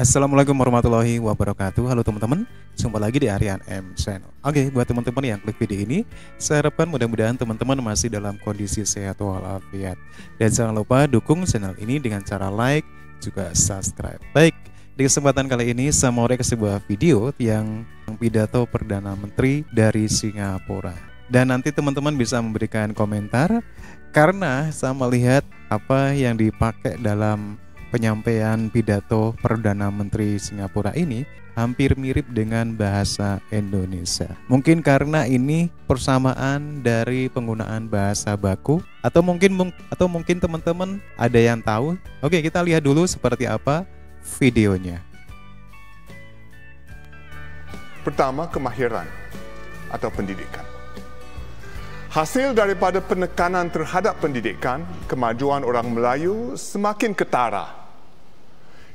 Assalamualaikum warahmatullahi wabarakatuh. Halo teman-teman, jumpa lagi di Aryan M Channel. Oke, buat teman-teman yang klik video ini, saya harapkan mudah-mudahan teman-teman masih dalam kondisi sehat walafiat. Dan jangan lupa dukung channel ini dengan cara like, juga subscribe. Baik, di kesempatan kali ini saya mau reaksi sebuah video yang pidato Perdana Menteri dari Singapura. Dan nanti teman-teman bisa memberikan komentar karena saya melihat apa yang dipakai dalam penyampaian pidato Perdana Menteri Singapura ini hampir mirip dengan bahasa Indonesia. Mungkin karena ini persamaan dari penggunaan bahasa baku atau mungkin teman-teman ada yang tahu. Oke, kita lihat dulu seperti apa videonya. Pertama, kemahiran atau pendidikan. Hasil daripada penekanan terhadap pendidikan, kemajuan orang Melayu semakin ketara.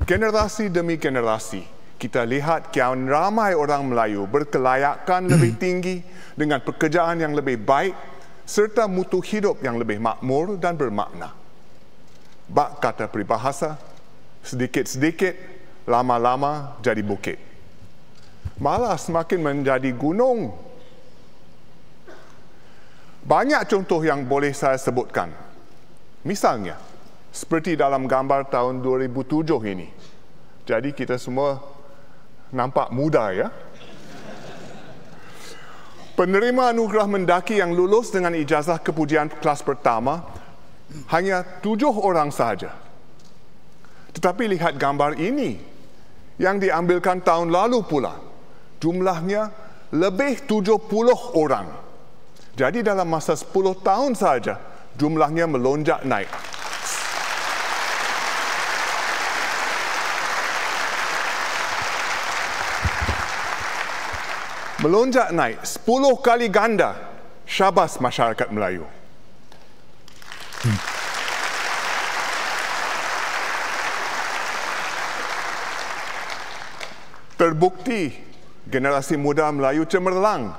Generasi demi generasi, kita lihat kian ramai orang Melayu berkelayakan lebih tinggi dengan pekerjaan yang lebih baik serta mutu hidup yang lebih makmur dan bermakna. Bak kata peribahasa, sedikit-sedikit, lama-lama jadi bukit. Malah semakin menjadi gunung. Banyak contoh yang boleh saya sebutkan. Misalnya, seperti dalam gambar tahun 2007 ini. Jadi kita semua nampak muda ya. Penerima anugerah mendaki yang lulus dengan ijazah kepujian kelas pertama hanya 7 orang sahaja. Tetapi lihat gambar ini yang diambilkan tahun lalu pula. Jumlahnya lebih 70 orang. Jadi dalam masa 10 tahun saja, jumlahnya melonjak naik. Melonjak naik 10 kali ganda. Syabas masyarakat Melayu. Terbukti generasi muda Melayu cemerlang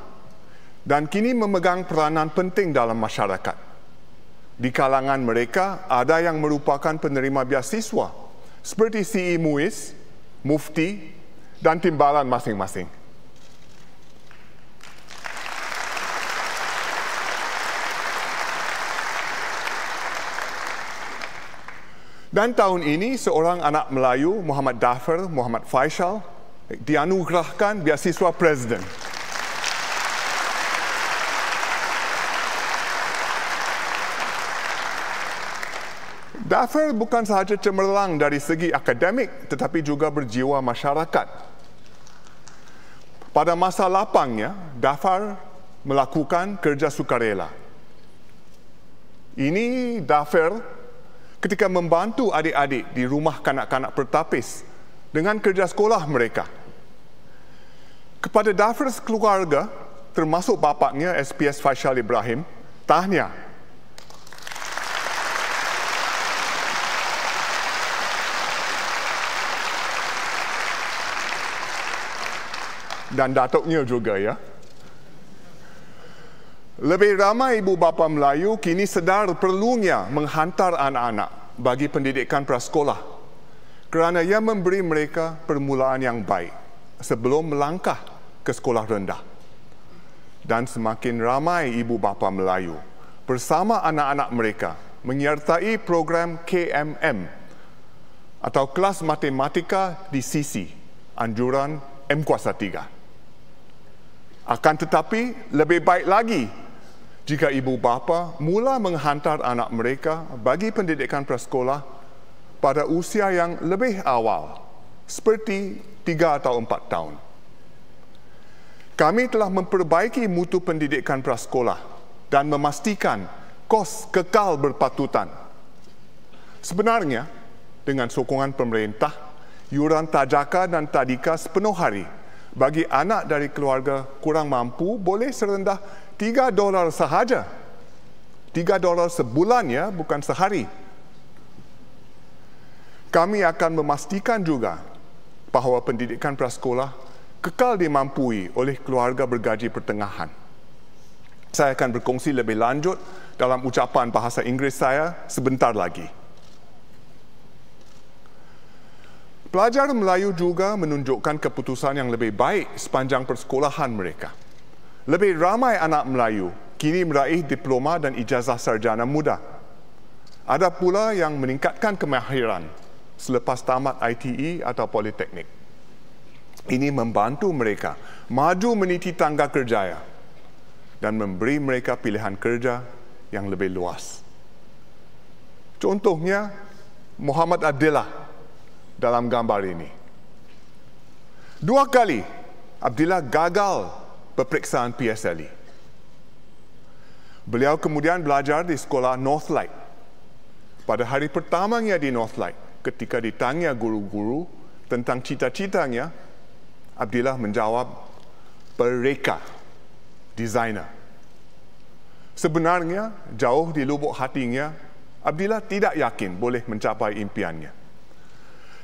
dan kini memegang peranan penting dalam masyarakat. Di kalangan mereka ada yang merupakan penerima beasiswa seperti C.E. Muiz, Mufti dan timbalan masing-masing. Dan tahun ini seorang anak Melayu, Muhammad Dafir Muhammad Faisal, dianugerahkan beasiswa Presiden. Dafir bukan sahaja cemerlang dari segi akademik, tetapi juga berjiwa masyarakat. Pada masa lapangnya, Dafir melakukan kerja sukarela. Ini Dafir ketika membantu adik-adik di rumah kanak-kanak bertapis dengan kerja sekolah mereka. Kepada Dafir sekeluarga, termasuk bapaknya SPS Faisal Ibrahim, tahniah. Dan datuknya juga ya. Lebih ramai ibu bapa Melayu kini sedar perlunya menghantar anak-anak bagi pendidikan prasekolah kerana ia memberi mereka permulaan yang baik sebelum melangkah ke sekolah rendah. Dan semakin ramai ibu bapa Melayu bersama anak-anak mereka menyertai program KMM atau kelas matematika di sisi anjuran M+3. Akan tetapi, lebih baik lagi jika ibu bapa mula menghantar anak mereka bagi pendidikan prasekolah pada usia yang lebih awal, seperti 3 atau 4 tahun. Kami telah memperbaiki mutu pendidikan prasekolah dan memastikan kos kekal berpatutan. Sebenarnya, dengan sokongan pemerintah, yuran tajaka dan tadika sepenuh hari bagi anak dari keluarga kurang mampu boleh serendah $3 sahaja. $3 sebulan ya, bukan sehari. Kami akan memastikan juga bahawa pendidikan prasekolah kekal dimampui oleh keluarga bergaji pertengahan. Saya akan berkongsi lebih lanjut dalam ucapan bahasa Inggeris saya sebentar lagi. Pelajar Melayu juga menunjukkan keputusan yang lebih baik sepanjang persekolahan mereka. Lebih ramai anak Melayu kini meraih diploma dan ijazah sarjana muda. Ada pula yang meningkatkan kemahiran selepas tamat ITE atau politeknik. Ini membantu mereka maju meniti tangga kerjaya dan memberi mereka pilihan kerja yang lebih luas. Contohnya, Muhammad Abdillah dalam gambar ini. 2 kali Abdillah gagal peperiksaan PSLE. Beliau kemudian belajar di sekolah Northlight. Pada hari pertamanya di Northlight, ketika ditanya guru-guru tentang cita-citanya, Abdillah menjawab, pereka, desainer. Sebenarnya, jauh di lubuk hatinya, Abdillah tidak yakin boleh mencapai impiannya.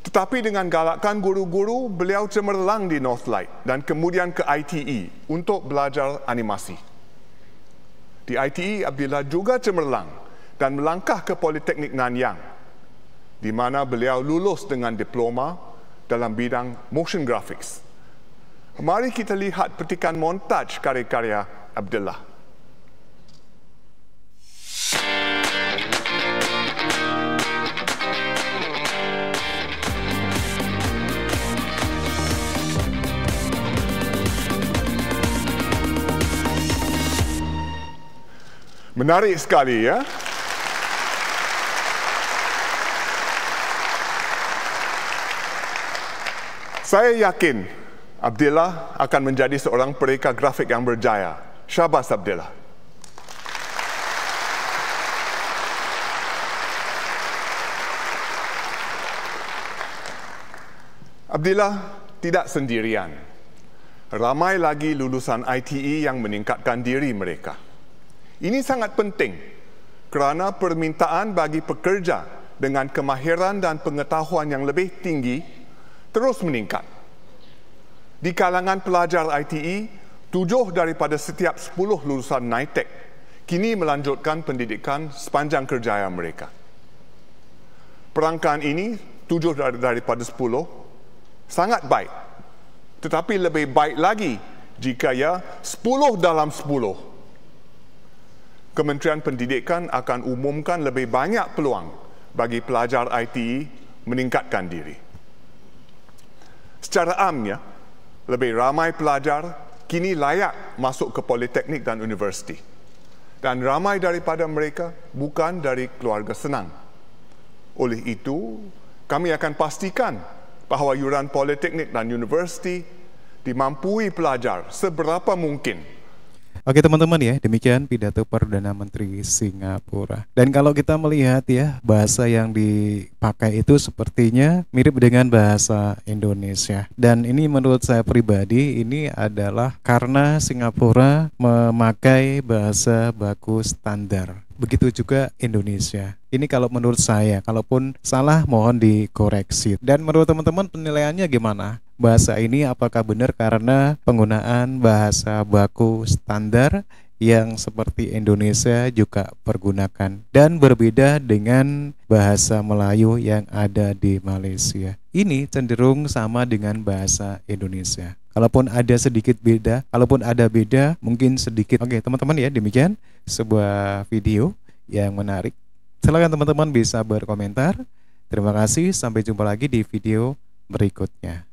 Tetapi dengan galakan guru-guru, beliau cemerlang di Northlight dan kemudian ke ITE untuk belajar animasi. Di ITE, Abdillah juga cemerlang dan melangkah ke Politeknik Nanyang, di mana beliau lulus dengan diploma dalam bidang motion graphics. Mari kita lihat petikan montaj karya-karya Abdillah. Menarik sekali, ya. Saya yakin Abdillah akan menjadi seorang pereka grafik yang berjaya. Syabas Abdillah. Abdillah tidak sendirian. Ramai lagi lulusan ITE yang meningkatkan diri mereka. Ini sangat penting kerana permintaan bagi pekerja dengan kemahiran dan pengetahuan yang lebih tinggi terus meningkat. Di kalangan pelajar ITE, 7 daripada setiap 10 lulusan NITEC kini melanjutkan pendidikan sepanjang kerjaya mereka. Perangkaan ini, 7 daripada 10, sangat baik. Tetapi lebih baik lagi jika ia 10 dalam 10. Kementerian Pendidikan akan umumkan lebih banyak peluang bagi pelajar ITE meningkatkan diri. Secara amnya, lebih ramai pelajar kini layak masuk ke politeknik dan universiti. Dan ramai daripada mereka bukan dari keluarga senang. Oleh itu, kami akan pastikan bahawa yuran politeknik dan universiti dimampui pelajar seberapa mungkin. Oke teman-teman ya, demikian pidato Perdana Menteri Singapura. Dan kalau kita melihat ya, bahasa yang dipakai itu sepertinya mirip dengan bahasa Indonesia. Dan ini menurut saya pribadi, ini adalah karena Singapura memakai bahasa baku standar. Begitu juga Indonesia. Ini kalau menurut saya, kalaupun salah mohon dikoreksi. Dan menurut teman-teman penilaiannya gimana? Bahasa ini apakah benar karena penggunaan bahasa baku standar yang seperti Indonesia juga pergunakan dan berbeda dengan bahasa Melayu yang ada di Malaysia. Ini cenderung sama dengan bahasa Indonesia. Kalaupun ada sedikit beda, kalaupun ada beda mungkin sedikit. Oke teman-teman ya, demikian sebuah video yang menarik. Silakan teman-teman bisa berkomentar. Terima kasih, sampai jumpa lagi di video berikutnya.